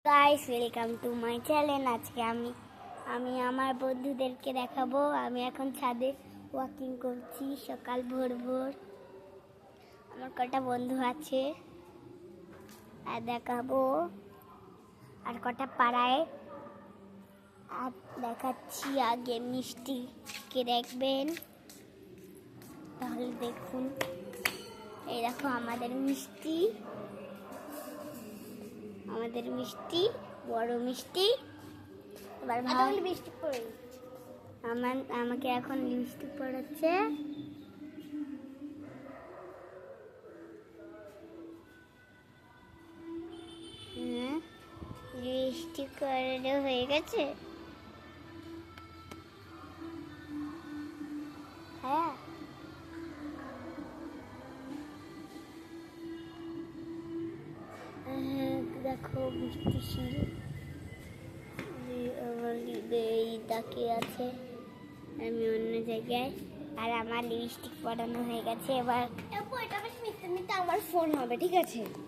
Guys welcome to my channel. আজকে আমি আমার বন্ধুদেরকে দেখাবো। আমি এখন ছাদে ওয়াকিং করছি সকাল ভোর ভোর। আমার কটা বন্ধু আছে আর দেখাবো, আর কটা পাড়ায় আর দেখাচ্ছি। আগে মিষ্টিকে দেখবেন, তাহলে দেখুন। এই দেখো আমাদের মিষ্টি, বড় মিষ্টি। এবার ভালো বৃষ্টি পড়ে আমাকে এখন লিপস্টিক পড়াচ্ছে। লিপস্টিক করানো হয়ে গেছে। হ্যাঁ, দেখো বৃষ্টি আমার তাকিয়ে আছে, আমি অন্য জায়গায়। আর আমার লিপস্টিক পরানো হয়ে গেছে। এবার এটা বেশ মিথ্যে মিথ্যে আমার ফোন হবে, ঠিক আছে?